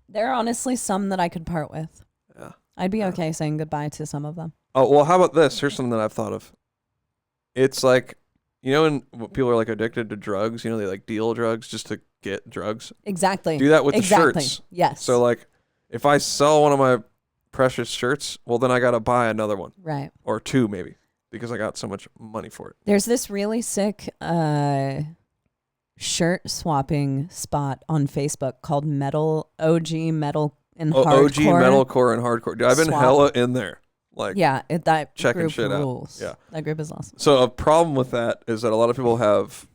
There are honestly some that I could part with. Yeah. I'd be okay saying goodbye to some of them. Oh, well, how about this? Here's something that I've thought of. It's when people are addicted to drugs, they deal drugs just to get drugs. Exactly. Do that with the shirts. Yes. So if I sell one of my precious shirts, well, then I got to buy another one. Right. Or 2 maybe, because I got so much money for it. There's this really sick shirt swapping spot on Facebook called OG Metal and Hardcore. OG Metalcore and Hardcore. Dude, I've been hella in there. That checking group shit rules. out. Yeah. That group is awesome. So a problem with that is that a lot of people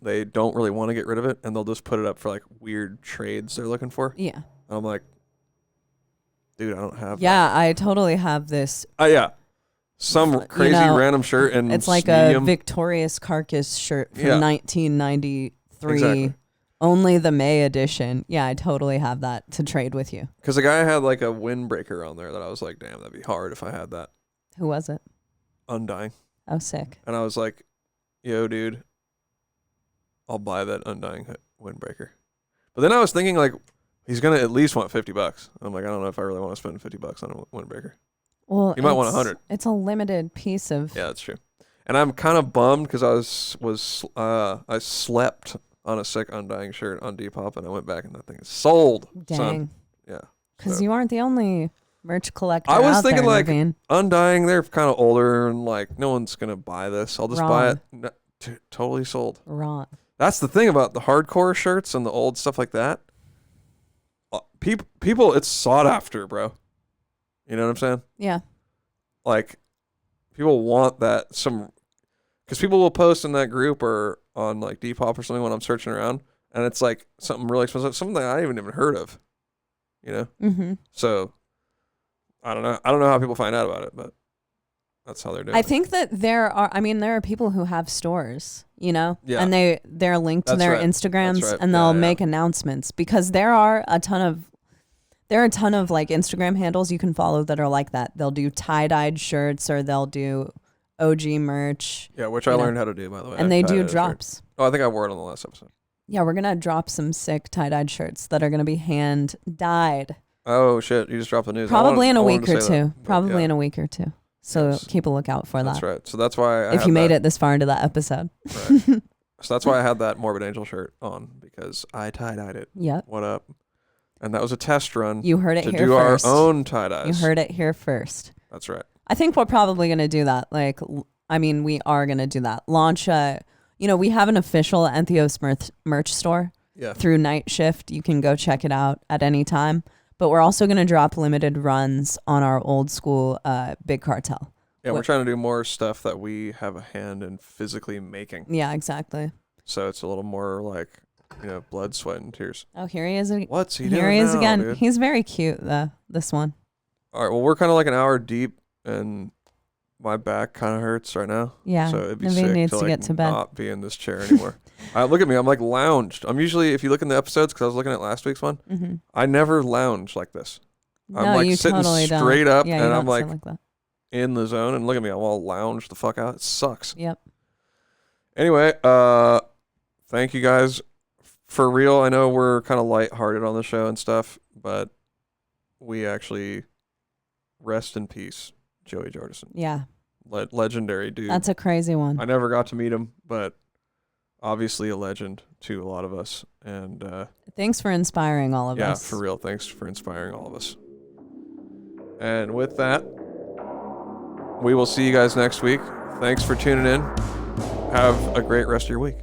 they don't really want to get rid of it, and they'll just put it up for weird trades they're looking for. Yeah. And I'm like, dude, I don't have that. I totally have this. Yeah. Some crazy random shirt, and it's medium. A Victorious Carcass shirt from 1993. Exactly. Only the May edition. Yeah, I totally have that to trade with you. Because the guy had a windbreaker on there that I was like, damn, that'd be hard if I had that. Who was it? Undying. Oh, sick. And I was like, yo, dude, I'll buy that Undying windbreaker. But then I was thinking he's going to at least want $50. I'm like, I don't know if I really want to spend $50 on a windbreaker. Well, he might want $100. It's a limited piece of. Yeah, that's true. And I'm kind of bummed because I slept on a sick Undying shirt on Depop, and I went back and that thing is sold. Dang. Son. Yeah. Because you aren't the only merch collector. I was thinking there, like Navene. Undying, they're kind of older and like no one's gonna buy this. I'll just buy it. No, totally sold. Wrong. That's the thing about the hardcore shirts and the old stuff like that. People, it's sought after, bro. You know what I'm saying? Yeah. Like, people want that because people will post in that group or on like Depop or something when I'm searching around, and it's like something really expensive, something that I haven't even heard of. You know? Mm-hmm. So, I don't know how people find out about it, but that's how they're doing it. I think that there are people who have stores, you know? Yeah. And they're linked to their Instagrams, and they'll make announcements, because there are a ton of like Instagram handles you can follow that are like that. They'll do tie-dyed shirts, or they'll do OG merch. Yeah, which I learned how to do, by the way. And they do drops. Shirt. Oh, I think I wore it on the last episode. Yeah, we're going to drop some sick tie-dyed shirts that are going to be hand-dyed. Oh, shit. You just dropped the news. Probably in a week or two. Probably in a week or two. So keep a lookout for that. That's right. So that's why if you made it this far into that episode. Right. So that's why I had that Morbid Angel shirt on, because I tie-dyed it. Yep. What up? And that was a test run. You heard it here to first. do our own tie-dyes. You heard it here first. That's right. I think we're probably going to do that. We are going to do that. Launch we have an official Entheos merch store through Night Shift. You can go check it out at any time. But we're also going to drop limited runs on our old school Big Cartel. Yeah, we're trying to do more stuff that we have a hand in physically making. Yeah, exactly. So it's a little more like, blood, sweat, and tears. Oh, here he is. What's he doing Here he is now, again. Dude? He's very cute, this one. All right, well, we're kind of like an hour deep, and my back kind of hurts right now. Yeah, so it'd be Navene sick needs to to get to bed. Not be in this chair anymore. Look at me. I'm like lounged. I'm usually, if you look in the episodes, because I was looking at last week's one, I never lounge like this. I'm like sitting totally straight up, yeah, and I'm like in the zone. And look at me. I'm all lounged the fuck out. It sucks. Yep. Anyway, thank you guys. For real, I know we're kind of lighthearted on the show and stuff, but we actually rest in peace, Joey Jordison. Yeah. Legendary dude. That's a crazy one. I never got to meet him, but obviously a legend to a lot of us. And thanks for inspiring all of us. Yeah, for real. Thanks for inspiring all of us. And with that, we will see you guys next week. Thanks for tuning in. Have a great rest of your week.